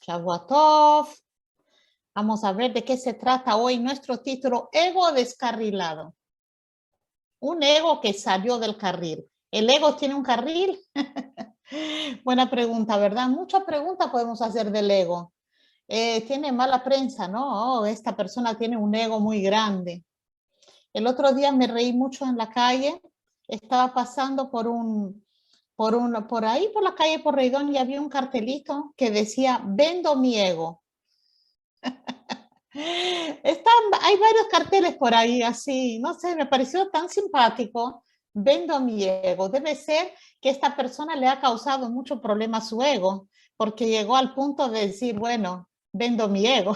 Shavua Tov. Vamos a ver de qué se trata hoy nuestro título, Ego descarrilado. Un ego que salió del carril. ¿El ego tiene un carril? Buena pregunta, ¿verdad? Muchas preguntas podemos hacer del ego. Tiene mala prensa, ¿no? Oh, esta persona tiene un ego muy grande. El otro día me reí mucho en la calle. Estaba pasando por ahí, por la calle Porredón, y había un cartelito que decía, vendo mi ego. Hay varios carteles por ahí, así, no sé, me pareció tan simpático. Vendo mi ego. Debe ser que esta persona le ha causado mucho problema a su ego, porque llegó al punto de decir, bueno, vendo mi ego.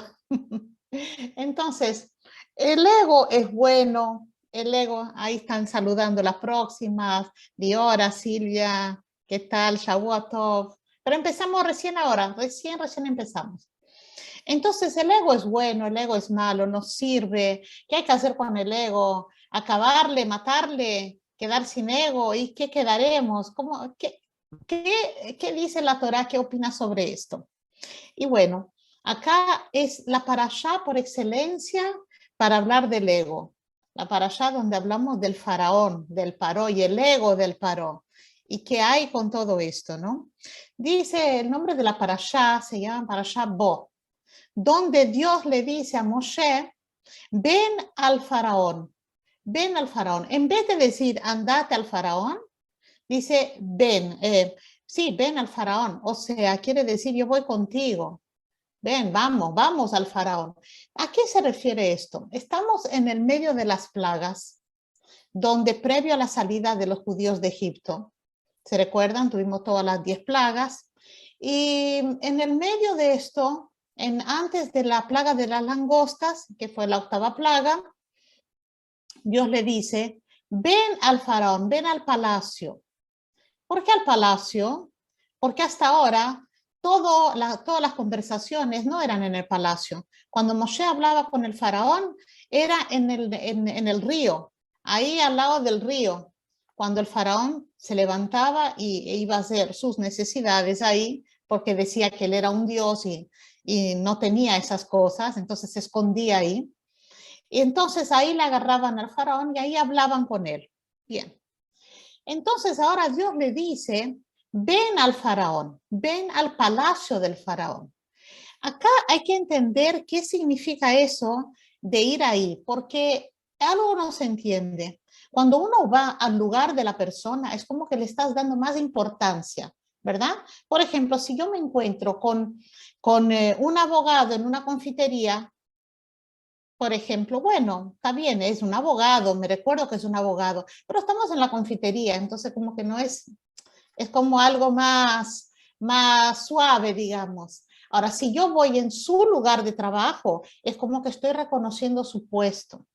Entonces, el ego es bueno, el ego, ahí están saludando las próximas, Diora, Silvia, ¿qué tal? Shavua Tov. Pero empezamos recién ahora, recién empezamos. Entonces el ego es bueno, el ego es malo, nos sirve. ¿Qué hay que hacer con el ego? ¿Acabarle, matarle, quedar sin ego? ¿Y qué quedaremos? ¿Qué dice la Torá? ¿Qué opina sobre esto? Y bueno, acá es la parashá por excelencia para hablar del ego. La parashá donde hablamos del faraón, del paró y el ego del paró. ¿Y qué hay con todo esto, no? Dice el nombre de la parashá, se llama parashá Bo, donde Dios le dice a Moshe, ven al faraón, ven al faraón. En vez de decir, andate al faraón, dice, ven, sí, ven al faraón. O sea, quiere decir, yo voy contigo. Ven, vamos al faraón. ¿A qué se refiere esto? Estamos en el medio de las plagas, donde previo a la salida de los judíos de Egipto, ¿se recuerdan? Tuvimos todas las 10 plagas. Y en el medio de esto, antes de la plaga de las langostas, que fue la 8ª plaga, Dios le dice, ven al faraón, ven al palacio. ¿Por qué al palacio? Porque hasta ahora todas las conversaciones no eran en el palacio. Cuando Moshe hablaba con el faraón, era en el río, ahí al lado del río, cuando el faraón se levantaba e iba a hacer sus necesidades ahí, porque decía que él era un dios y no tenía esas cosas, entonces se escondía ahí. Y entonces ahí le agarraban al faraón y ahí hablaban con él. Bien. Entonces ahora Dios le dice, ven al faraón, ven al palacio del faraón. Acá hay que entender qué significa eso de ir ahí, porque algo no se entiende. Cuando uno va al lugar de la persona, es como que le estás dando más importancia, ¿verdad? Por ejemplo, si yo me encuentro con un abogado en una confitería, por ejemplo, bueno, está bien, es un abogado, me recuerdo que es un abogado, pero estamos en la confitería, entonces como que no es como algo más suave, digamos. Ahora, si yo voy en su lugar de trabajo, es como que estoy reconociendo su puesto.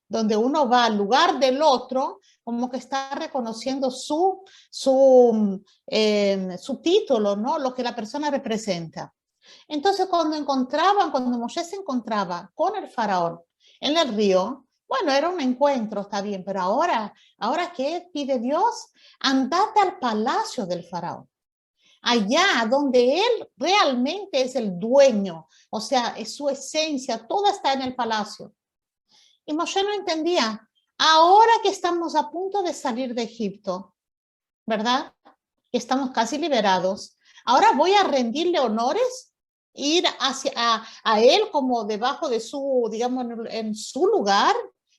Donde uno va al lugar del otro, como que está reconociendo su título, ¿no? Lo que la persona representa. Entonces, cuando Moshe se encontraba con el faraón en el río, bueno, era un encuentro, está bien, pero ahora ¿qué pide Dios? Andate al palacio del faraón, allá donde él realmente es el dueño, o sea, es su esencia, toda está en el palacio. Y Moshe no entendía, ahora que estamos a punto de salir de Egipto, ¿verdad? Que estamos casi liberados, ahora voy a rendirle honores, ir a él como debajo de su, digamos, en su lugar,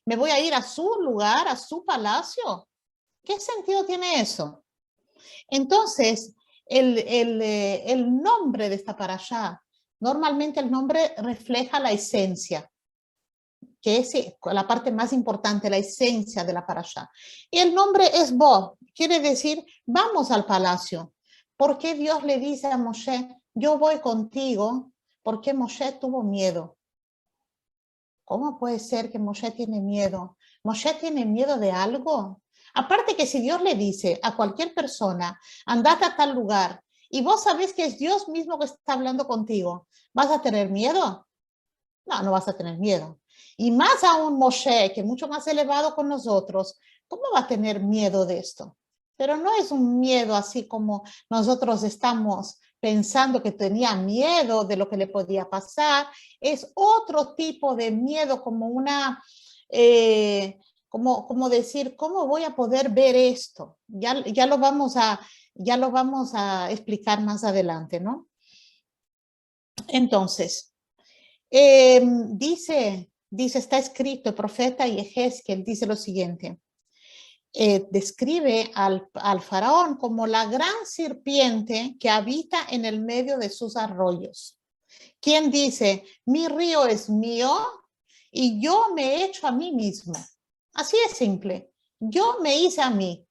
me voy a ir a su lugar, a su palacio. ¿Qué sentido tiene eso? Entonces, el nombre de esta parashá, normalmente el nombre refleja la esencia, que es la parte más importante, la esencia de la parashá. Y el nombre es Bo, quiere decir, vamos al palacio. ¿Por qué Dios le dice a Moshe, yo voy contigo? Porque Moshe tuvo miedo. ¿Cómo puede ser que Moshe tiene miedo? ¿Moshe tiene miedo de algo? Aparte que si Dios le dice a cualquier persona, andate a tal lugar, y vos sabés que es Dios mismo que está hablando contigo, ¿vas a tener miedo? No, no vas a tener miedo. Y más aún Moshe, que es mucho más elevado con nosotros, ¿cómo va a tener miedo de esto? Pero no es un miedo así como nosotros estamos pensando que tenía miedo de lo que le podía pasar. Es otro tipo de miedo, como una, como decir, ¿cómo voy a poder ver esto? Ya lo vamos a explicar más adelante, ¿no? Entonces, está escrito, el profeta Yehezkel dice lo siguiente. Describe al faraón como la gran serpiente que habita en el medio de sus arroyos. Quien dice, mi río es mío y yo me he hecho a mí mismo. Así es simple. Yo me hice a mí.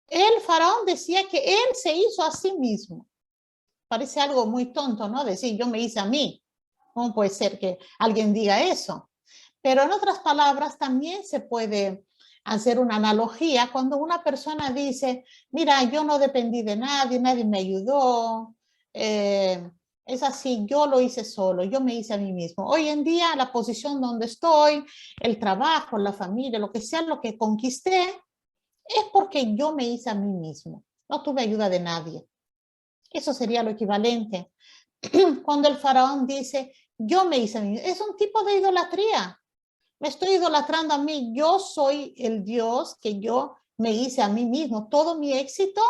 El faraón decía que él se hizo a sí mismo. Parece algo muy tonto, ¿no? Decir, yo me hice a mí. ¿Cómo puede ser que alguien diga eso? Pero en otras palabras también se puede hacer una analogía cuando una persona dice, mira, yo no dependí de nadie, nadie me ayudó, es así, yo lo hice solo, yo me hice a mí mismo. Hoy en día la posición donde estoy, el trabajo, la familia, lo que sea, lo que conquisté, es porque yo me hice a mí mismo, no tuve ayuda de nadie. Eso sería lo equivalente. Cuando el faraón dice, yo me hice a mí mismo, es un tipo de idolatría. Me estoy idolatrando a mí. Yo soy el Dios que yo me hice a mí mismo. Todo mi éxito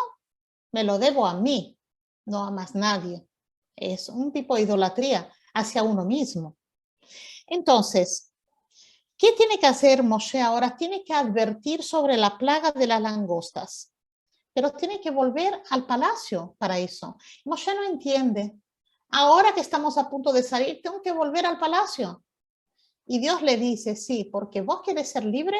me lo debo a mí, no a más nadie. Es un tipo de idolatría hacia uno mismo. Entonces, ¿qué tiene que hacer Moshe ahora? Tiene que advertir sobre la plaga de las langostas, pero tiene que volver al palacio para eso. Moshe no entiende. Ahora que estamos a punto de salir, tengo que volver al palacio. Y Dios le dice, sí, porque vos querés ser libre,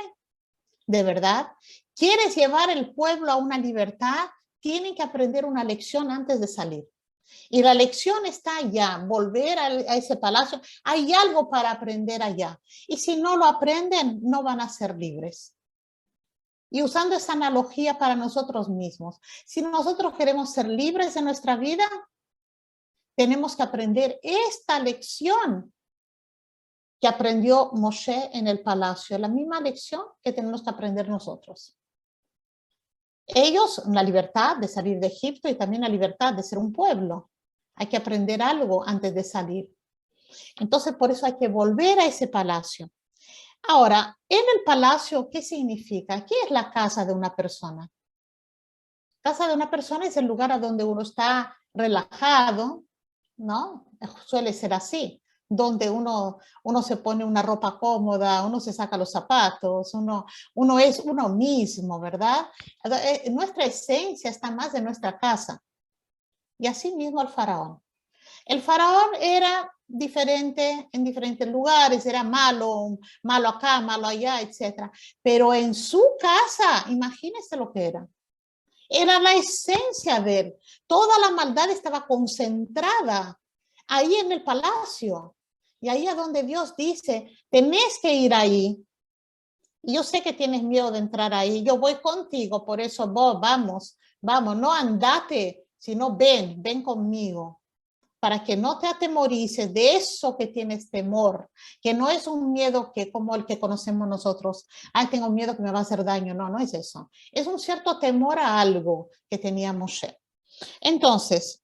de verdad, quieres llevar el pueblo a una libertad, tienen que aprender una lección antes de salir. Y la lección está allá, volver a ese palacio, hay algo para aprender allá. Y si no lo aprenden, no van a ser libres. Y usando esa analogía para nosotros mismos, si nosotros queremos ser libres de nuestra vida, tenemos que aprender esta lección que aprendió Moshe en el palacio, la misma lección que tenemos que aprender nosotros. Ellos, la libertad de salir de Egipto y también la libertad de ser un pueblo. Hay que aprender algo antes de salir. Entonces, por eso hay que volver a ese palacio. Ahora, en el palacio, ¿qué significa? ¿Qué es la casa de una persona? Casa de una persona es el lugar a donde uno está relajado, ¿no? Suele ser así, donde uno se pone una ropa cómoda, uno se saca los zapatos, uno es uno mismo, ¿verdad? Nuestra esencia está más en nuestra casa. Y así mismo el faraón. El faraón era diferente en diferentes lugares, era malo, malo acá, malo allá, etc. Pero en su casa, imagínense lo que era. Era la esencia de él. Toda la maldad estaba concentrada ahí en el palacio. Y ahí es donde Dios dice, tenés que ir ahí. Y yo sé que tienes miedo de entrar ahí. Yo voy contigo, por eso vos, vamos, no andate, sino ven conmigo. Para que no te atemorices de eso que tienes temor, que no es un miedo que como el que conocemos nosotros. Ay, tengo miedo que me va a hacer daño. No, no es eso. Es un cierto temor a algo que tenía Moshe. Entonces,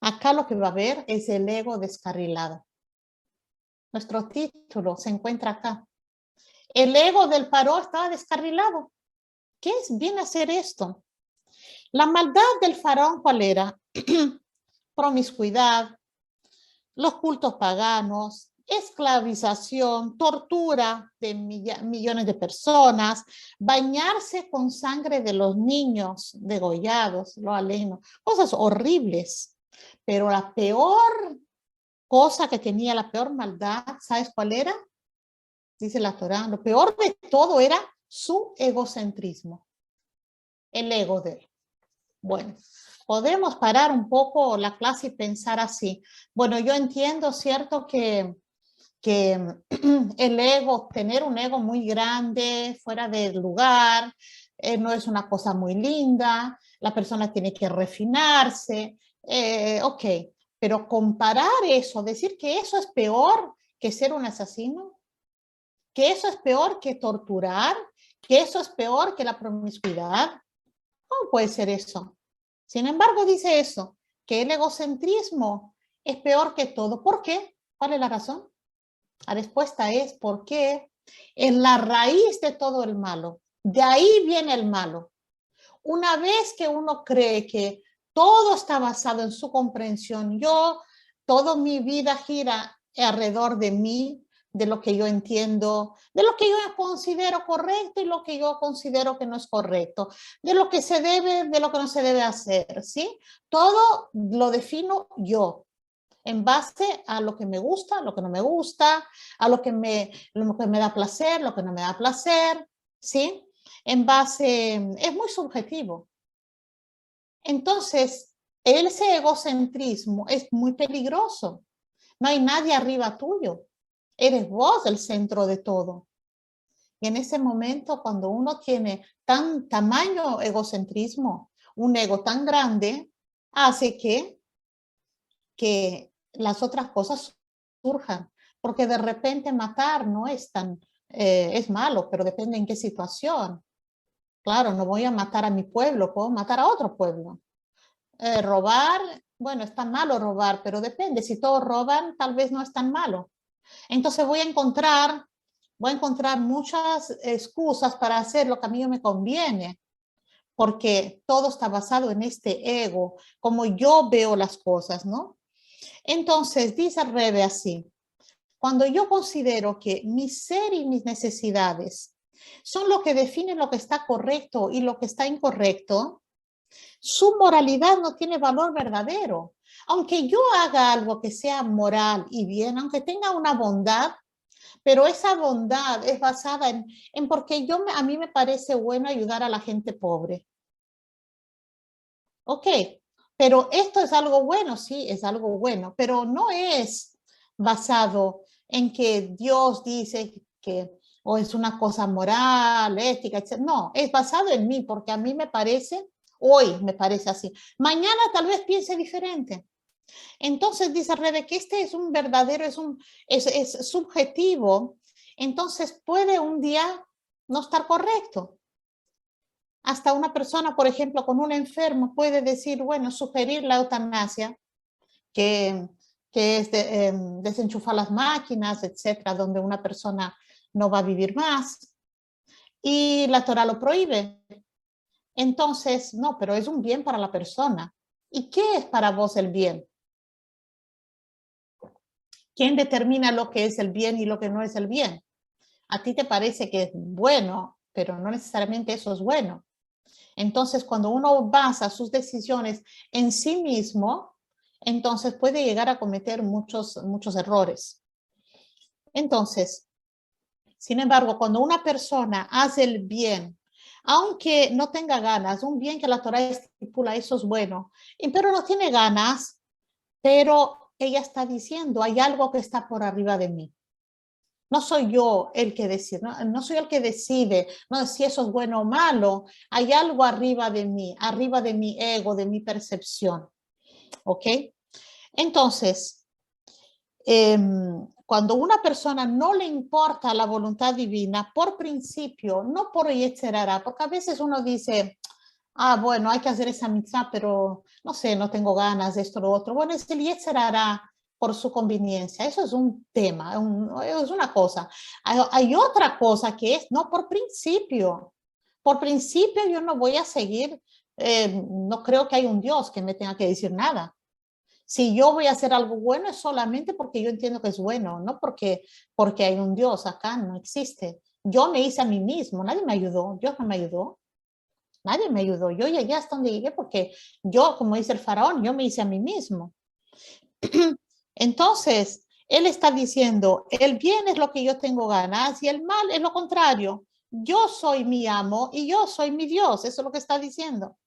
acá lo que va a ver es el ego descarrilado. Nuestro título se encuentra acá. El ego del faraón estaba descarrilado. ¿Qué viene a ser esto? La maldad del faraón, ¿cuál era? Promiscuidad, los cultos paganos, esclavización, tortura de millones de personas, bañarse con sangre de los niños degollados, lo aleno, cosas horribles. Pero la peor cosa que tenía, la peor maldad, ¿sabes cuál era? Dice la Torá, lo peor de todo era su egocentrismo, el ego de él. Bueno, podemos parar un poco la clase y pensar así. Bueno, yo entiendo, ¿cierto? Que el ego, tener un ego muy grande, fuera del lugar, no es una cosa muy linda, la persona tiene que refinarse, ok, pero comparar eso, decir que eso es peor que ser un asesino, que eso es peor que torturar, que eso es peor que la promiscuidad, ¿cómo puede ser eso? Sin embargo, dice eso, que el egocentrismo es peor que todo. ¿Por qué? ¿Cuál es la razón? La respuesta es porque es la raíz de todo el malo. De ahí viene el malo. Una vez que uno cree que todo está basado en su comprensión, toda mi vida gira alrededor de mí, de lo que yo entiendo, de lo que yo considero correcto y lo que yo considero que no es correcto, de lo que se debe, de lo que no se debe hacer, ¿sí? Todo lo defino yo, en base a lo que me gusta, lo que no me gusta, a lo que me da placer, lo que no me da placer, ¿sí? En base, es muy subjetivo. Entonces, ese egocentrismo es muy peligroso. No hay nadie arriba tuyo. Eres vos el centro de todo. Y en ese momento, cuando uno tiene tamaño egocentrismo, un ego tan grande, hace que las otras cosas surjan. Porque de repente matar no es es malo, pero depende en qué situación. Claro, no voy a matar a mi pueblo, puedo matar a otro pueblo. Robar, bueno, es tan malo robar, pero depende, si todos roban, tal vez no es tan malo. Entonces voy a encontrar muchas excusas para hacer lo que a mí me conviene, porque todo está basado en este ego, como yo veo las cosas, ¿no? Entonces, dice Rebe así, cuando yo considero que mi ser y mis necesidades son lo que definen lo que está correcto y lo que está incorrecto, su moralidad no tiene valor verdadero. Aunque yo haga algo que sea moral y bien, aunque tenga una bondad, pero esa bondad es basada en porque a mí me parece bueno ayudar a la gente pobre. Ok, pero esto es algo bueno, sí, es algo bueno, pero no es basado en que Dios dice que o es una cosa moral, ética, etc. No, es basado en mí, porque a mí me parece, hoy me parece así. Mañana tal vez piense diferente. Entonces dice Rebe que este es un verdadero, es subjetivo. Entonces puede un día no estar correcto. Hasta una persona, por ejemplo, con un enfermo puede decir, bueno, sugerir la eutanasia, que, que es desenchufar las máquinas, etcétera, donde una persona no va a vivir más. Y la Torah lo prohíbe. Entonces, no, pero es un bien para la persona. ¿Y qué es para vos el bien? ¿Quién determina lo que es el bien y lo que no es el bien? A ti te parece que es bueno, pero no necesariamente eso es bueno. Entonces, cuando uno basa sus decisiones en sí mismo, entonces puede llegar a cometer muchos errores. Entonces, sin embargo, cuando una persona hace el bien, aunque no tenga ganas, un bien que la Torah estipula, eso es bueno, pero no tiene ganas, pero ella está diciendo, hay algo que está por arriba de mí. No soy yo el que decide, no soy el que decide, no si eso es bueno o malo, hay algo arriba de mí, arriba de mi ego, de mi percepción, ¿ok? Entonces, cuando una persona no le importa la voluntad divina, por principio, no por Yetzer Hara, porque a veces uno dice, bueno, hay que hacer esa mitzvah, pero no sé, no tengo ganas de esto o lo otro. Bueno, es el Yetzer Hara por su conveniencia. Eso es un tema, es una cosa. Hay otra cosa que es, no, por principio. Por principio yo no voy a seguir, no creo que hay un Dios que me tenga que decir nada. Si yo voy a hacer algo bueno es solamente porque yo entiendo que es bueno, no porque hay un Dios acá, no existe. Yo me hice a mí mismo, nadie me ayudó, Dios no me ayudó. Nadie me ayudó. Yo llegué hasta donde llegué porque yo, como dice el faraón, yo me hice a mí mismo. Entonces, él está diciendo, el bien es lo que yo tengo ganas y el mal es lo contrario. Yo soy mi amo y yo soy mi Dios. Eso es lo que está diciendo.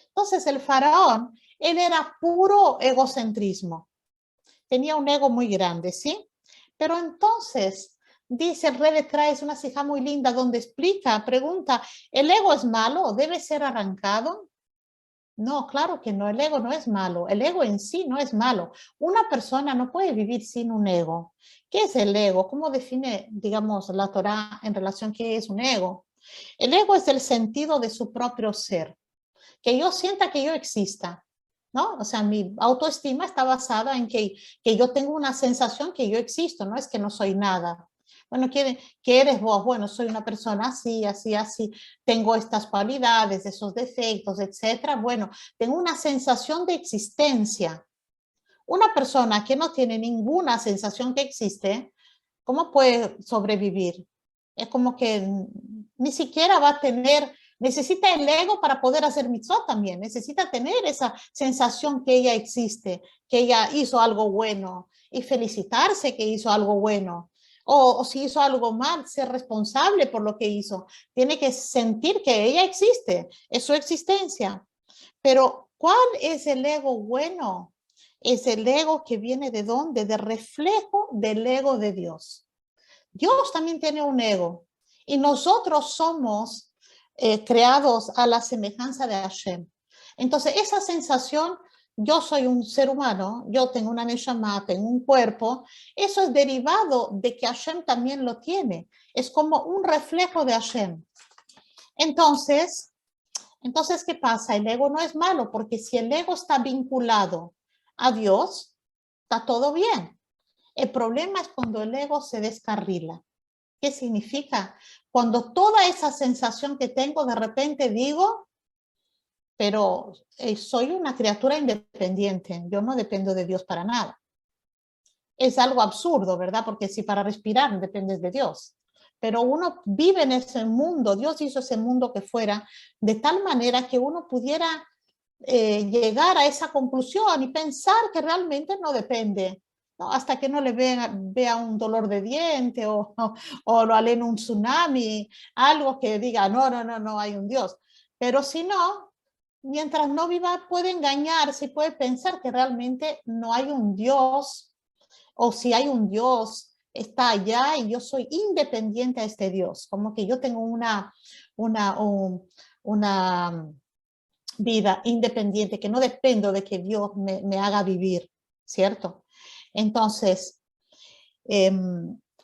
Entonces, el faraón, él era puro egocentrismo. Tenía un ego muy grande, ¿sí? Pero entonces, dice el Rebbe trae una sija muy linda donde explica, pregunta, ¿el ego es malo? ¿Debe ser arrancado? No, claro que no, el ego no es malo, el ego en sí no es malo. Una persona no puede vivir sin un ego. ¿Qué es el ego? ¿Cómo define, digamos, la Torá en relación a qué es un ego? El ego es el sentido de su propio ser, que yo sienta que yo exista. ¿no? O sea, mi autoestima está basada en que yo tengo una sensación que yo existo, no es que no soy nada. Bueno, ¿qué eres vos? Bueno, soy una persona así, así, así, tengo estas cualidades, esos defectos, etcétera. Bueno, tengo una sensación de existencia. Una persona que no tiene ninguna sensación que existe, ¿cómo puede sobrevivir? Es como que ni siquiera va a tener, necesita el ego para poder hacer mitzvot también, necesita tener esa sensación que ella existe, que ella hizo algo bueno y felicitarse que hizo algo bueno. O si hizo algo mal, ser responsable por lo que hizo. Tiene que sentir que ella existe, es su existencia. Pero, ¿cuál es el ego bueno? Es el ego que viene de dónde? De reflejo del ego de Dios. Dios también tiene un ego y nosotros somos creados a la semejanza de Hashem. Entonces, esa sensación, yo soy un ser humano, yo tengo una neshama, tengo un cuerpo, eso es derivado de que Hashem también lo tiene. Es como un reflejo de Hashem. Entonces, ¿qué pasa? El ego no es malo, porque si el ego está vinculado a Dios, está todo bien. El problema es cuando el ego se descarrila. ¿Qué significa? Cuando toda esa sensación que tengo, de repente digo, pero soy una criatura independiente, yo no dependo de Dios para nada. Es algo absurdo, ¿verdad? Porque si para respirar dependes de Dios. Pero uno vive en ese mundo, Dios hizo ese mundo que fuera de tal manera que uno pudiera llegar a esa conclusión y pensar que realmente no depende, ¿no? Hasta que no le vea un dolor de diente o lo alene un tsunami, algo que diga, no hay un Dios. Pero si no, mientras no viva, puede engañarse y puede pensar que realmente no hay un Dios, o si hay un Dios, está allá y yo soy independiente a este Dios, como que yo tengo una vida independiente, que no dependo de que Dios me haga vivir, ¿cierto? Entonces, eh,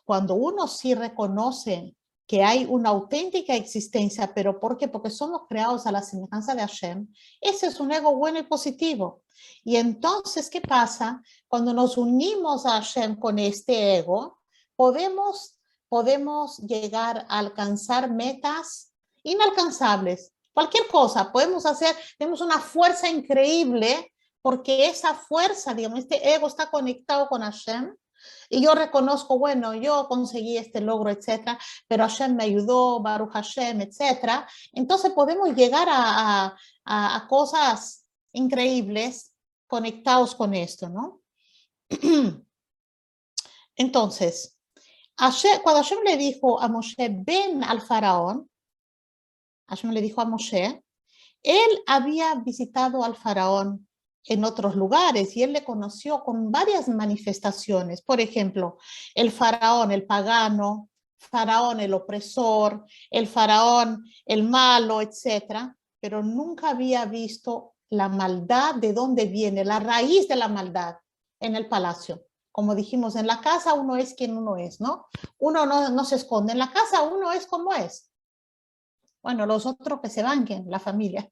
cuando uno sí reconoce que hay una auténtica existencia, pero ¿por qué? Porque somos creados a la semejanza de Hashem, ese es un ego bueno y positivo. Y entonces, ¿qué pasa? Cuando nos unimos a Hashem con este ego, podemos llegar a alcanzar metas inalcanzables. Cualquier cosa podemos hacer, tenemos una fuerza increíble porque esa fuerza, digamos, este ego está conectado con Hashem y yo reconozco, bueno, yo conseguí este logro, etcétera, pero Hashem me ayudó, Baruch Hashem, etcétera. Entonces podemos llegar a cosas increíbles conectados con esto, ¿no? Entonces, cuando Hashem le dijo a Moshe, ven al faraón, Hashem le dijo a Moshe, él había visitado al faraón en otros lugares y él le conoció con varias manifestaciones. Por ejemplo, el faraón, el pagano, faraón, el opresor, el faraón, el malo, etcétera, pero nunca había visto la maldad, de dónde viene, la raíz de la maldad en el palacio. Como dijimos, en la casa uno es quien uno es, ¿no? Uno no se esconde, en la casa uno es como es. Bueno, los otros que se banquen, la familia.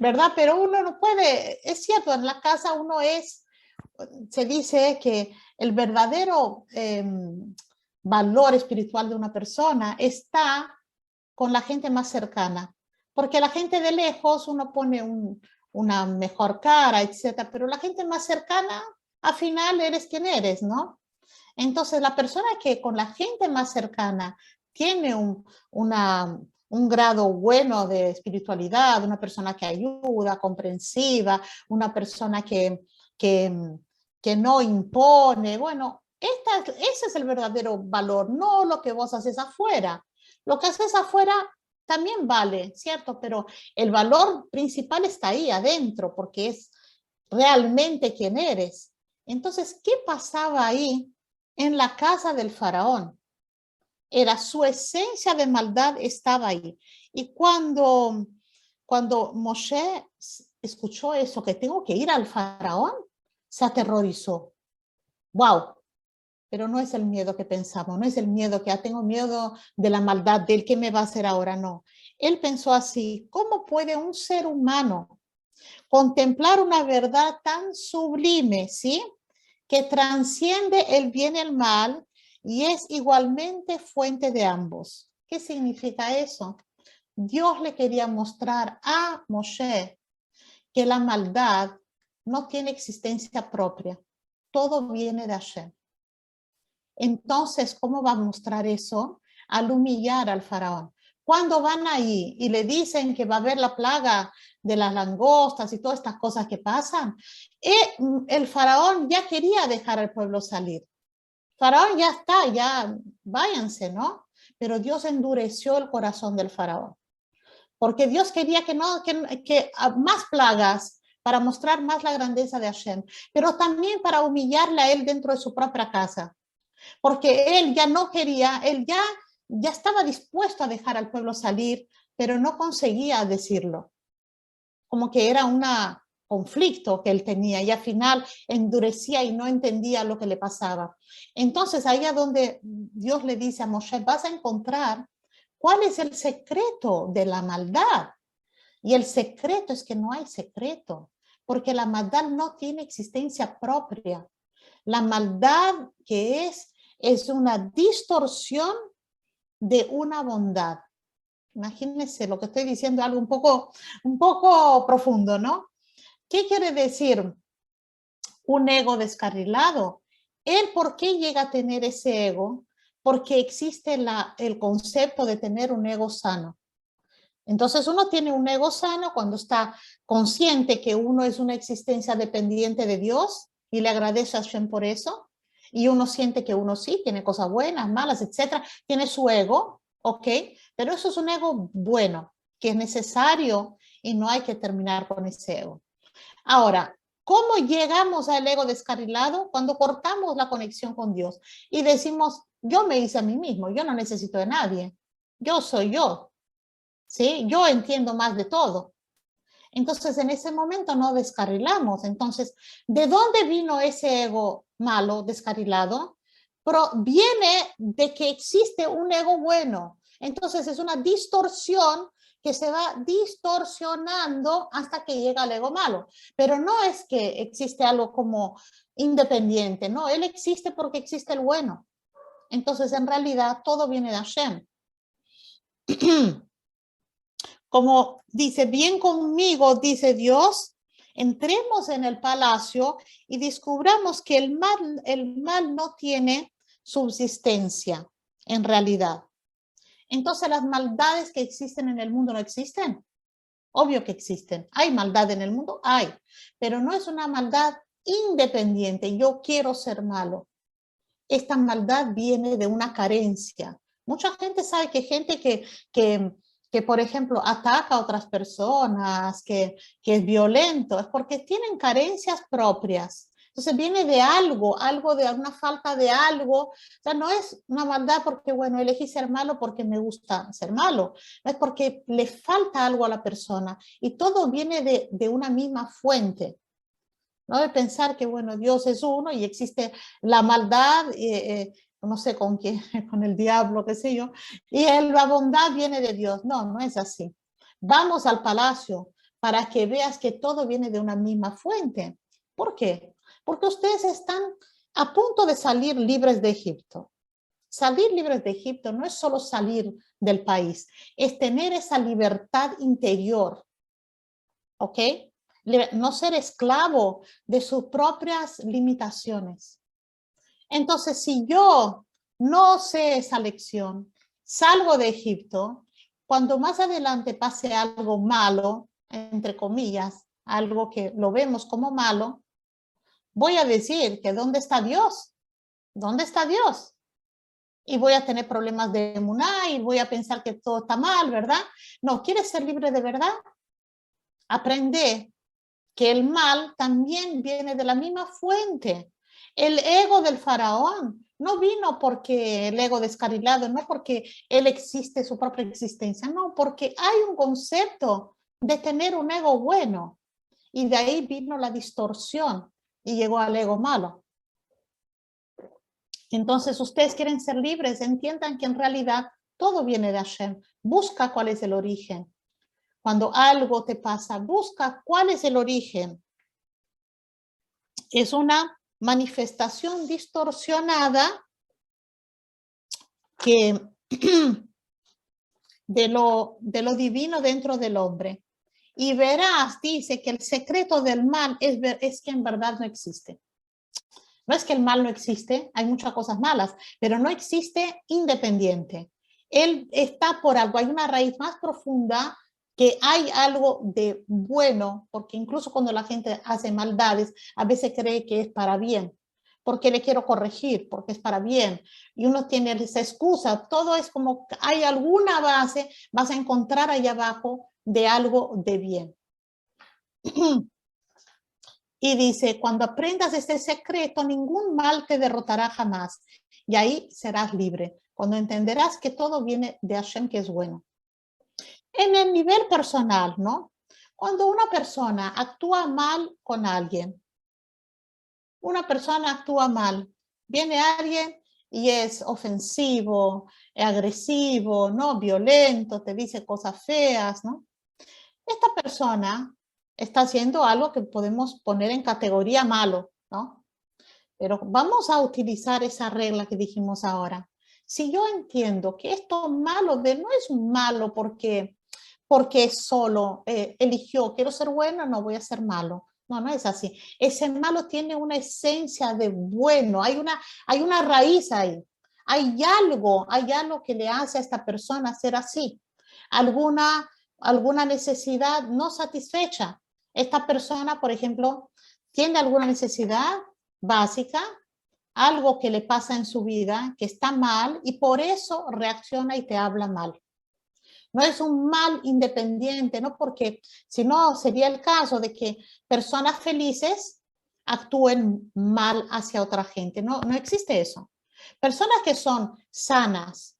¿Verdad? Pero uno no puede, es cierto, en la casa uno se dice que el verdadero valor espiritual de una persona está con la gente más cercana, porque la gente de lejos uno pone una mejor cara, etcétera, pero la gente más cercana, al final eres quien eres, ¿no? Entonces, la persona que con la gente más cercana tiene un grado bueno de espiritualidad, una persona que ayuda, comprensiva, una persona que no impone, bueno, ese es el verdadero valor, no lo que vos haces afuera. Lo que haces afuera también vale, ¿cierto? Pero el valor principal está ahí adentro, porque es realmente quien eres. Entonces, ¿qué pasaba ahí en la casa del faraón? Era su esencia de maldad estaba ahí. Y cuando Moshe escuchó eso, que tengo que ir al faraón, se aterrorizó. ¡Wow! Pero no es el miedo que pensamos, no es el miedo que tengo miedo de la maldad, del qué me va a hacer ahora, no. Él pensó así, ¿cómo puede un ser humano Contemplar una verdad tan sublime, ¿sí? Que transciende el bien y el mal y es igualmente fuente de ambos. ¿Qué significa eso? Dios le quería mostrar a Moshe que la maldad no tiene existencia propia. Todo viene de Hashem. Entonces, ¿cómo va a mostrar eso? Al humillar al faraón. Cuando van ahí y le dicen que va a haber la plaga de las langostas y todas estas cosas que pasan, el faraón ya quería dejar al pueblo salir. Faraón ya está, ya váyanse, ¿no? Pero Dios endureció el corazón del faraón, porque Dios quería que más plagas para mostrar más la grandeza de Hashem, pero también para humillarle a él dentro de su propia casa, porque él ya no quería, él ya estaba dispuesto a dejar al pueblo salir, pero no conseguía decirlo, como que era un conflicto que él tenía y al final endurecía y no entendía lo que le pasaba. Entonces ahí es donde Dios le dice a Moshe, vas a encontrar cuál es el secreto de la maldad. Y el secreto es que no hay secreto, porque la maldad no tiene existencia propia. La maldad que es una distorsión de una bondad. Imagínense lo que estoy diciendo, algo un poco profundo, ¿no? ¿Qué quiere decir un ego descarrilado? ¿Él por qué llega a tener ese ego? Porque existe el concepto de tener un ego sano. Entonces uno tiene un ego sano cuando está consciente que uno es una existencia dependiente de Dios y le agradece a Hashem por eso. Y uno siente que uno sí tiene cosas buenas, malas, etcétera. Tiene su ego, ¿ok? Pero eso es un ego bueno, que es necesario y no hay que terminar con ese ego. Ahora, ¿cómo llegamos al ego descarrilado? Cuando cortamos la conexión con Dios y decimos, yo me hice a mí mismo, yo no necesito de nadie, yo soy yo, ¿sí? Yo entiendo más de todo. Entonces, en ese momento no descarrilamos. Entonces, ¿de dónde vino ese ego malo, descarrilado? Viene de que existe un ego bueno. Entonces, es una distorsión que se va distorsionando hasta que llega al ego malo. Pero no es que existe algo como independiente, no, él existe porque existe el bueno. Entonces, en realidad, todo viene de Hashem. Como dice, bien conmigo, dice Dios, entremos en el palacio y descubramos que el mal no tiene subsistencia en realidad. Entonces, las maldades que existen en el mundo no existen. Obvio que existen. ¿Hay maldad en el mundo? Hay, pero no es una maldad independiente. Yo quiero ser malo. Esta maldad viene de una carencia. Mucha gente sabe que gente que por ejemplo, ataca a otras personas, que es violento, es porque tienen carencias propias. Entonces viene de algo de una falta de algo. O sea, no es una maldad porque, bueno, elegí ser malo porque me gusta ser malo. No es porque le falta algo a la persona. Y todo viene de una misma fuente. ¿No? De pensar que, bueno, Dios es uno y existe la maldad, no sé con quién, con el diablo, qué sé yo, y la bondad viene de Dios. No, no es así. Vamos al palacio para que veas que todo viene de una misma fuente. ¿Por qué? Porque ustedes están a punto de salir libres de Egipto. Salir libres de Egipto no es solo salir del país, es tener esa libertad interior, ¿ok? No ser esclavo de sus propias limitaciones. Entonces, si yo no sé esa lección, salgo de Egipto, cuando más adelante pase algo malo, entre comillas, algo que lo vemos como malo, voy a decir que ¿dónde está Dios? ¿Dónde está Dios? Y voy a tener problemas de emuná y voy a pensar que todo está mal, ¿verdad? No, ¿quieres ser libre de verdad? Aprende que el mal también viene de la misma fuente. El ego del faraón no vino porque el ego descarrilado, no porque él existe su propia existencia, no, porque hay un concepto de tener un ego bueno y de ahí vino la distorsión y llegó al ego malo. Entonces, ustedes quieren ser libres, entiendan que en realidad todo viene de Hashem. Busca cuál es el origen. Cuando algo te pasa, busca cuál es el origen. Es una manifestación distorsionada que de lo divino dentro del hombre. Y verás, dice que el secreto del mal es que en verdad no existe. No es que el mal no existe, hay muchas cosas malas, pero no existe independiente. Él está por algo, hay una raíz más profunda, que hay algo de bueno, porque incluso cuando la gente hace maldades, a veces cree que es para bien, porque le quiero corregir, porque es para bien, y uno tiene esa excusa, todo es como, hay alguna base, vas a encontrar ahí abajo de algo de bien. Y dice, cuando aprendas este secreto, ningún mal te derrotará jamás. Y ahí serás libre, cuando entenderás que todo viene de Hashem, que es bueno. En el nivel personal, ¿no? Cuando una persona actúa mal con alguien, una persona actúa mal, viene alguien y es ofensivo, agresivo, ¿no? Violento, te dice cosas feas, ¿no? Esta persona está haciendo algo que podemos poner en categoría malo, ¿no? Pero vamos a utilizar esa regla que dijimos ahora. Si yo entiendo que esto malo de no es malo porque solo eligió, quiero ser bueno, no voy a ser malo. No, no es así. Ese malo tiene una esencia de bueno, hay una raíz ahí. Hay algo que le hace a esta persona ser así. Alguna necesidad no satisfecha. Esta persona, por ejemplo, tiene alguna necesidad básica, algo que le pasa en su vida, que está mal, y por eso reacciona y te habla mal. No es un mal independiente, ¿no? Porque si no, sería el caso de que personas felices actúen mal hacia otra gente. No, no existe eso. Personas que son sanas,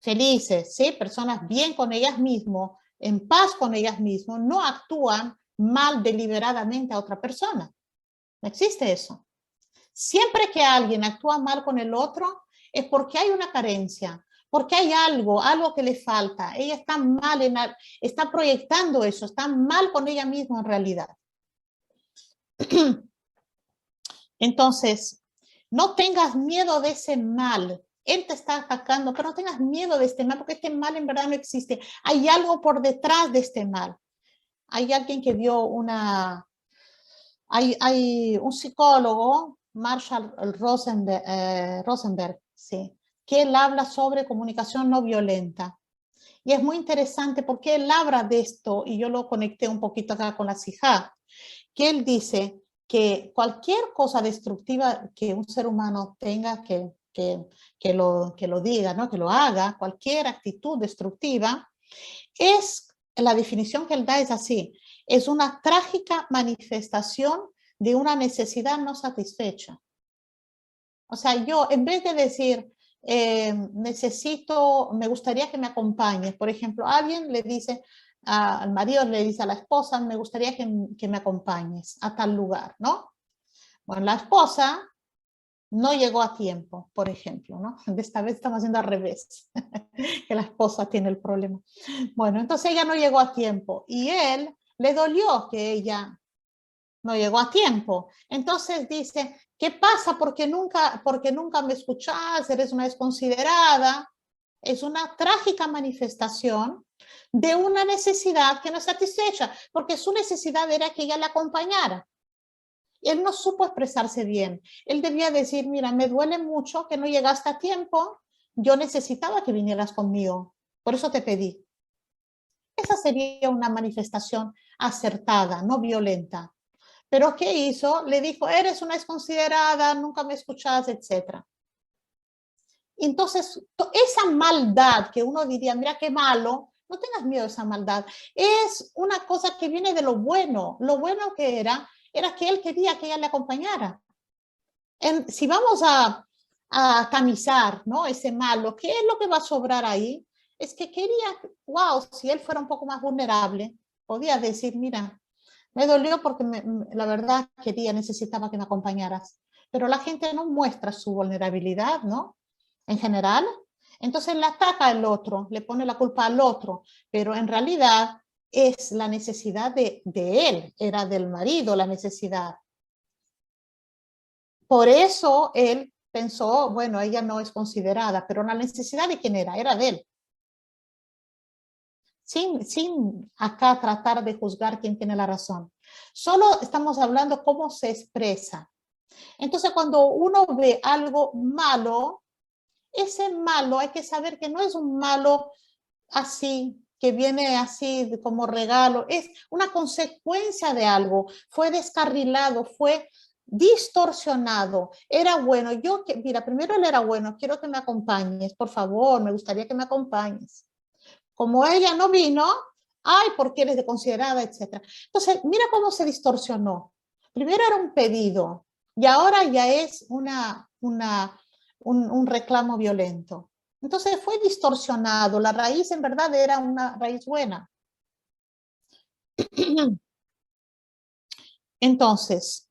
felices, ¿sí? Personas bien con ellas mismas, en paz con ellas mismas, no actúan mal deliberadamente a otra persona. No existe eso. Siempre que alguien actúa mal con el otro, es porque hay una carencia, porque hay algo que le falta. Ella está mal, está proyectando eso, está mal con ella misma en realidad. Entonces, no tengas miedo de ese mal. Él te está atacando, pero no tengas miedo de este mal, porque este mal en verdad no existe. Hay algo por detrás de este mal. Hay alguien que dio hay un psicólogo, Marshall Rosenberg, sí, que él habla sobre comunicación no violenta. Y es muy interesante porque él habla de esto, y yo lo conecté un poquito acá con la Sijá, que él dice que cualquier cosa destructiva que un ser humano tenga que lo diga, ¿no? Que lo haga, cualquier actitud destructiva, la definición que él da es así, es una trágica manifestación de una necesidad no satisfecha. O sea, yo en vez de decir, me gustaría que me acompañes, por ejemplo, alguien le dice, al marido le dice a la esposa, me gustaría que me acompañes a tal lugar, ¿no? Bueno, la esposa no llegó a tiempo, por ejemplo, ¿no? Esta vez estamos haciendo al revés, que la esposa tiene el problema. Bueno, entonces ella no llegó a tiempo y él le dolió que ella no llegó a tiempo. Entonces dice, ¿qué pasa? Porque nunca me escuchás, eres una desconsiderada. Es una trágica manifestación de una necesidad que no es satisfecha, porque su necesidad era que ella le acompañara. Él no supo expresarse bien. Él debía decir, mira, me duele mucho que no llegaste a tiempo, yo necesitaba que vinieras conmigo, por eso te pedí. Esa sería una manifestación acertada, no violenta. Pero ¿qué hizo? Le dijo, eres una desconsiderada, nunca me escuchas, etc. Entonces, esa maldad que uno diría, mira qué malo, no tengas miedo de esa maldad. Es una cosa que viene de lo bueno. Lo bueno que era que él quería que ella le acompañara. Si vamos a tamizar, ¿no? Ese malo, ¿qué es lo que va a sobrar ahí? Es que quería, wow, si él fuera un poco más vulnerable, podía decir, mira, me dolió porque la verdad necesitaba que me acompañaras. Pero la gente no muestra su vulnerabilidad, ¿no? En general. Entonces le ataca al otro, le pone la culpa al otro, pero en realidad es la necesidad de él, era del marido la necesidad. Por eso él pensó, bueno, ella no es considerada, pero la necesidad de quién era de él. Sin acá tratar de juzgar quién tiene la razón. Solo estamos hablando cómo se expresa. Entonces, cuando uno ve algo malo, ese malo hay que saber que no es un malo así, que viene así como regalo, es una consecuencia de algo, fue descarrilado, fue distorsionado, era bueno, mira, primero él era bueno, quiero que me acompañes, por favor, me gustaría que me acompañes. Como ella no vino, ay, porque eres de considerada, etcétera. Entonces, mira cómo se distorsionó. Primero era un pedido y ahora ya es un reclamo violento. Entonces fue distorsionado. La raíz en verdad era una raíz buena. Entonces,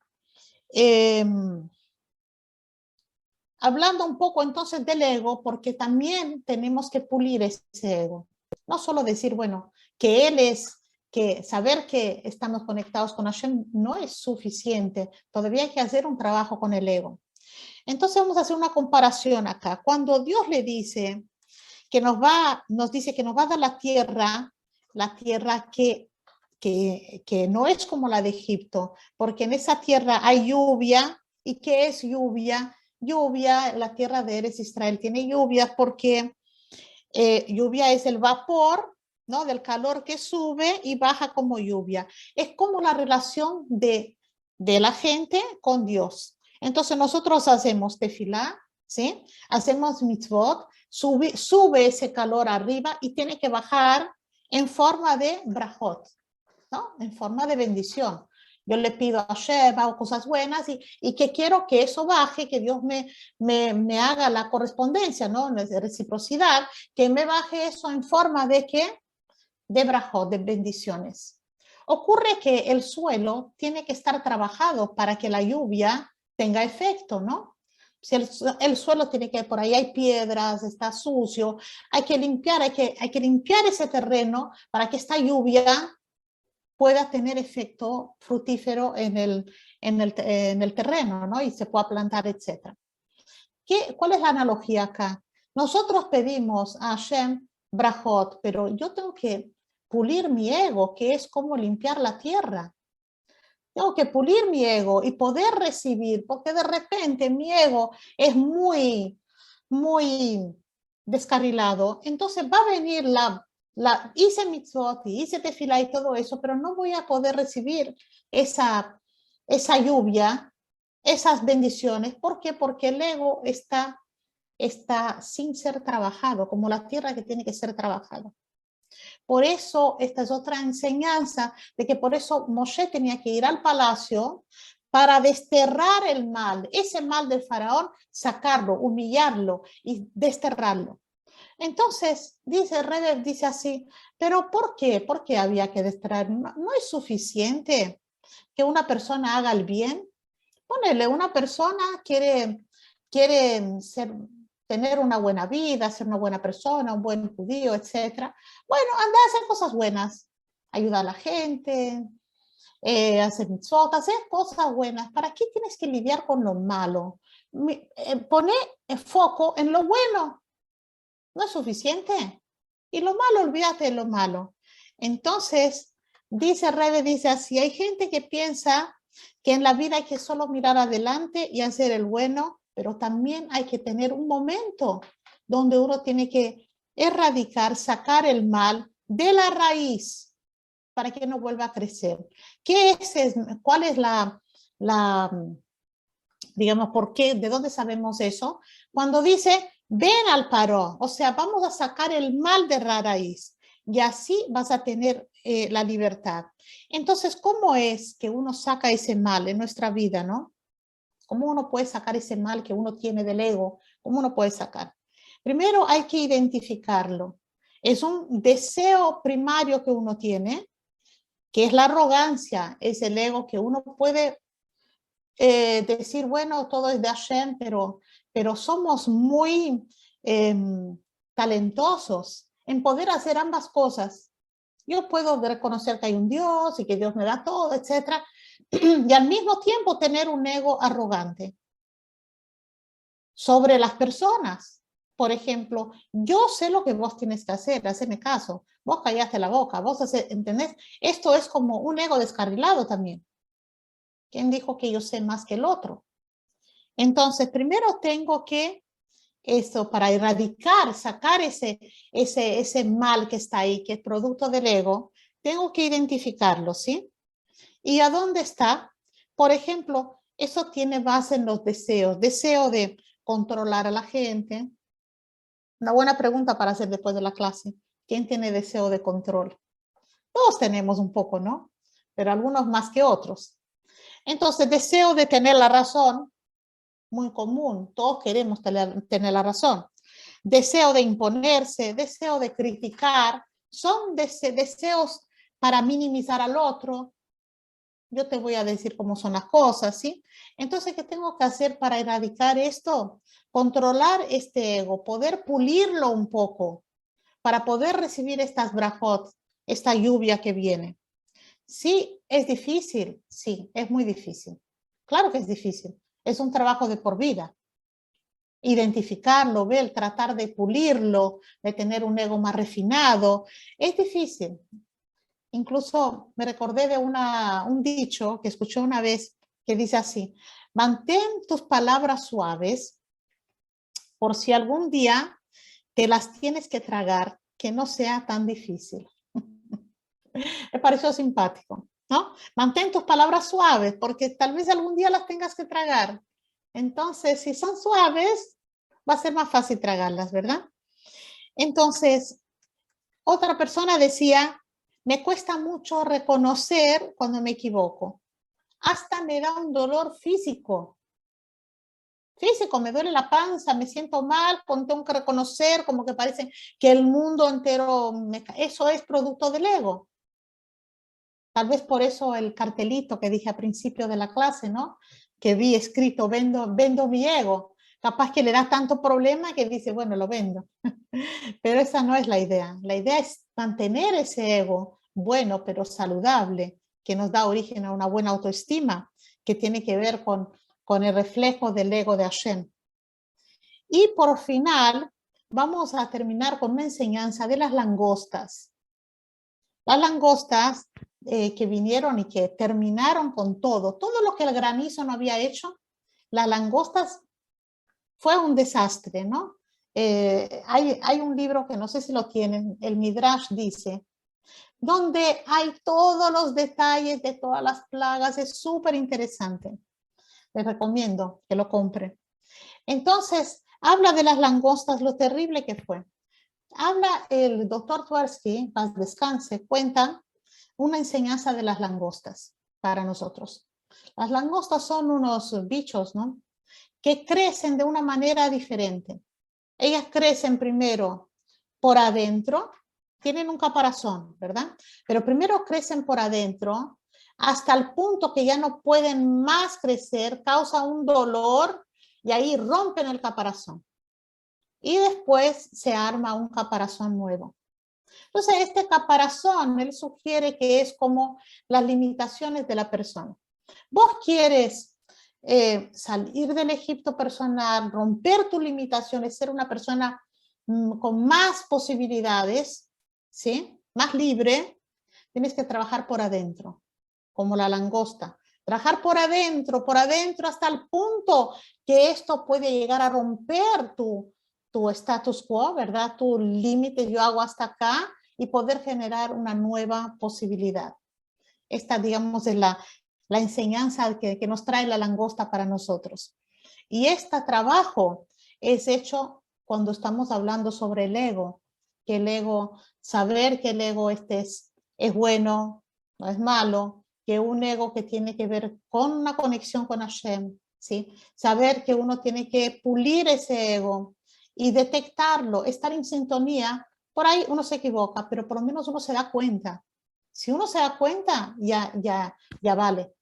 hablando un poco entonces del ego, porque también tenemos que pulir ese ego. No solo decir, bueno, que él es, que saber que estamos conectados con Hashem no es suficiente. Todavía hay que hacer un trabajo con el ego. Entonces vamos a hacer una comparación acá. Cuando Dios le dice que nos dice que nos va a dar la tierra que no es como la de Egipto, porque en esa tierra hay lluvia. ¿Y qué es lluvia? Lluvia, la tierra de Eres Israel tiene lluvia porque lluvia es el vapor, ¿no? Del calor que sube y baja como lluvia. Es como la relación de la gente con Dios. Entonces nosotros hacemos tefilá, ¿sí? Hacemos mitzvot, sube ese calor arriba y tiene que bajar en forma de brajot, ¿no? En forma de bendición. Yo le pido a Hashem, hago cosas buenas y que quiero que eso baje, que Dios me haga la correspondencia, ¿no? De reciprocidad, que me baje eso en forma de ¿qué? De brajot, de bendiciones. Ocurre que el suelo tiene que estar trabajado para que la lluvia tenga efecto, ¿no? Si el suelo tiene que, por ahí hay piedras, está sucio, hay que limpiar ese terreno para que esta lluvia pueda tener efecto fructífero en el terreno, ¿no? Y se pueda plantar, etc. ¿Cuál es la analogía acá? Nosotros pedimos a Hashem brajot, pero yo tengo que pulir mi ego, que es como limpiar la tierra. Tengo que pulir mi ego y poder recibir, porque de repente mi ego es muy, muy descarrilado. Entonces va a venir hice mitzvot, hice tefilá y todo eso, pero no voy a poder recibir esa lluvia, esas bendiciones. ¿Por qué? Porque el ego está sin ser trabajado, como la tierra que tiene que ser trabajada. Por eso, esta es otra enseñanza, de que por eso Moshe tenía que ir al palacio para desterrar el mal, ese mal del faraón, sacarlo, humillarlo y desterrarlo. Entonces, dice Rebe, dice así, pero ¿por qué? ¿Por qué había que desterrar? ¿No es suficiente que una persona haga el bien? Ponele, una persona quiere tener una buena vida, ser una buena persona, un buen judío, etc. Bueno, anda a hacer cosas buenas, ayuda a la gente, hacer mitzvot, hacer cosas buenas. ¿Para qué tienes que lidiar con lo malo? Pone foco en lo bueno, no es suficiente. Y lo malo, olvídate de lo malo. Entonces, dice Rebe, dice así, hay gente que piensa que en la vida hay que solo mirar adelante y hacer el bueno, pero también hay que tener un momento donde uno tiene que erradicar, sacar el mal de la raíz para que no vuelva a crecer. ¿Cuál es digamos, por qué, de dónde sabemos eso? Cuando dice, ven al paró, o sea, vamos a sacar el mal de la raíz y así vas a tener la libertad. Entonces, ¿cómo es que uno saca ese mal en nuestra vida, no? ¿Cómo uno puede sacar ese mal que uno tiene del ego? ¿Cómo uno puede sacar? Primero hay que identificarlo. Es un deseo primario que uno tiene, que es la arrogancia, es el ego que uno puede decir, bueno, todo es de Hashem, pero somos muy talentosos en poder hacer ambas cosas. Yo puedo reconocer que hay un Dios y que Dios me da todo, etcétera, y al mismo tiempo tener un ego arrogante sobre las personas. Por ejemplo, yo sé lo que vos tienes que hacer, haceme caso, vos callaste la boca, vos haces, ¿entendés? Esto es como un ego descarrilado también. ¿Quién dijo que yo sé más que el otro? Entonces, primero tengo que, eso, para erradicar, sacar ese mal que está ahí, que es producto del ego, tengo que identificarlo, ¿sí? ¿Y a dónde está? Por ejemplo, eso tiene base en los deseos. Deseo de controlar a la gente. Una buena pregunta para hacer después de la clase. ¿Quién tiene deseo de control? Todos tenemos un poco, ¿no? Pero algunos más que otros. Entonces, deseo de tener la razón, muy común. Todos queremos tener la razón. Deseo de imponerse, deseo de criticar. Son deseos para minimizar al otro. Yo te voy a decir cómo son las cosas, ¿sí? Entonces, ¿qué tengo que hacer para erradicar esto? Controlar este ego, poder pulirlo un poco para poder recibir estas brajot, esta lluvia que viene. Sí, es difícil, sí, es muy difícil. Claro que es difícil, es un trabajo de por vida. Identificarlo, ver, tratar de pulirlo, de tener un ego más refinado, es difícil. Incluso me recordé de un dicho que escuché una vez que dice así: mantén tus palabras suaves por si algún día te las tienes que tragar, que no sea tan difícil. Me pareció simpático, ¿no? Mantén tus palabras suaves porque tal vez algún día las tengas que tragar. Entonces, si son suaves, va a ser más fácil tragarlas, ¿verdad? Entonces, otra persona decía, me cuesta mucho reconocer cuando me equivoco. Hasta me da un dolor físico. Físico, me duele la panza, me siento mal, tengo que reconocer, como que parece que el mundo entero, eso es producto del ego. Tal vez por eso el cartelito que dije al principio de la clase, ¿no? Que vi escrito, vendo mi ego. Capaz que le da tanto problema que dice, bueno, lo vendo. Pero esa no es la idea. La idea es mantener ese ego bueno, pero saludable, que nos da origen a una buena autoestima, que tiene que ver con el reflejo del ego de Hashem. Y por final, vamos a terminar con una enseñanza de las langostas. Las langostas que vinieron y que terminaron con todo lo que el granizo no había hecho, las langostas fue un desastre, ¿no? Hay un libro que no sé si lo tienen, el Midrash dice, donde hay todos los detalles de todas las plagas, es súper interesante. Les recomiendo que lo compren. Entonces, habla de las langostas, lo terrible que fue. Habla el doctor Tversky, paz descanse, cuenta una enseñanza de las langostas para nosotros. Las langostas son unos bichos, ¿no? Que crecen de una manera diferente. Ellas crecen primero por adentro, tienen un caparazón, ¿verdad? Pero primero crecen por adentro hasta el punto que ya no pueden más crecer, causa un dolor y ahí rompen el caparazón. Y después se arma un caparazón nuevo. Entonces, este caparazón, él sugiere que es como las limitaciones de la persona. Vos quieres salir del Egipto personal, romper tus limitaciones, ser una persona con más posibilidades, ¿sí? Más libre, tienes que trabajar por adentro, como la langosta. Trabajar por adentro hasta el punto que esto puede llegar a romper tu status quo, ¿verdad? Tu límite, yo hago hasta acá, y poder generar una nueva posibilidad. Esta, digamos, es la enseñanza que nos trae la langosta para nosotros. Y este trabajo es hecho cuando estamos hablando sobre el ego, que el ego, saber que el ego es bueno, no es malo, que un ego que tiene que ver con una conexión con Hashem, ¿sí? Saber que uno tiene que pulir ese ego y detectarlo, estar en sintonía. Por ahí uno se equivoca, pero por lo menos uno se da cuenta. Si uno se da cuenta, ya vale.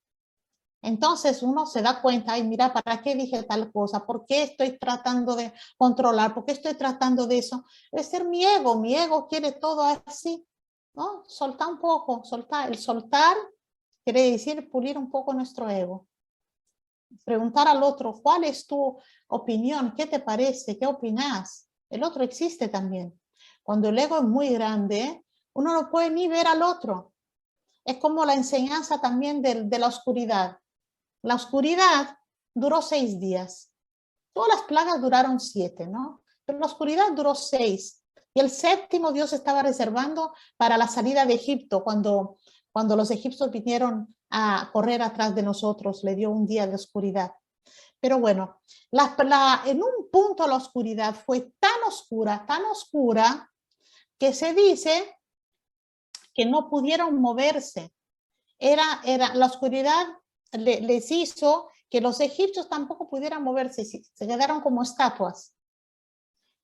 Entonces uno se da cuenta, ay, mira, ¿para qué dije tal cosa? ¿Por qué estoy tratando de controlar? ¿Por qué estoy tratando de eso? Es ser mi ego quiere todo así. ¿no? Soltar un poco, soltar. El soltar quiere decir pulir un poco nuestro ego. Preguntar al otro, ¿cuál es tu opinión? ¿Qué te parece? ¿Qué opinas? El otro existe también. Cuando el ego es muy grande, uno no puede ni ver al otro. Es como la enseñanza también de la oscuridad. La oscuridad duró 6 días. Todas las plagas duraron 7, ¿no? Pero la oscuridad duró 6. Y el 7º Dios estaba reservando para la salida de Egipto, cuando los egipcios vinieron a correr atrás de nosotros, le dio un día de oscuridad. Pero bueno, en un punto la oscuridad fue tan oscura, que se dice que no pudieron moverse. La oscuridad les hizo que los egipcios tampoco pudieran moverse, se quedaron como estatuas.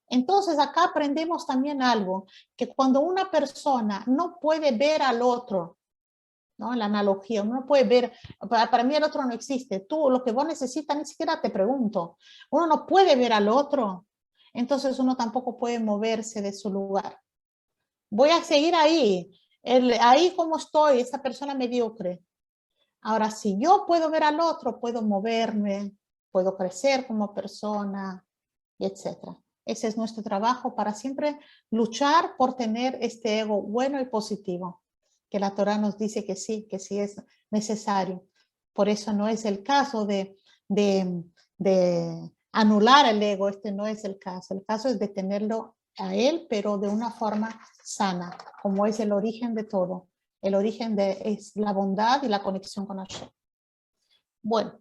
Entonces acá aprendemos también algo, que cuando una persona no puede ver al otro, ¿no? La analogía, uno no puede ver, para mí el otro no existe, tú lo que vos necesitas ni siquiera te pregunto, uno no puede ver al otro, entonces uno tampoco puede moverse de su lugar. Voy a seguir ahí, ahí como estoy, esa persona mediocre. Ahora, si yo puedo ver al otro, puedo moverme, puedo crecer como persona, etc. Ese es nuestro trabajo para siempre luchar por tener este ego bueno y positivo, que la Torá nos dice que sí es necesario. Por eso no es el caso de anular el ego, este no es el caso es de tenerlo a él, pero de una forma sana, como es el origen de todo. El origen es la bondad y la conexión con Hashem. Bueno,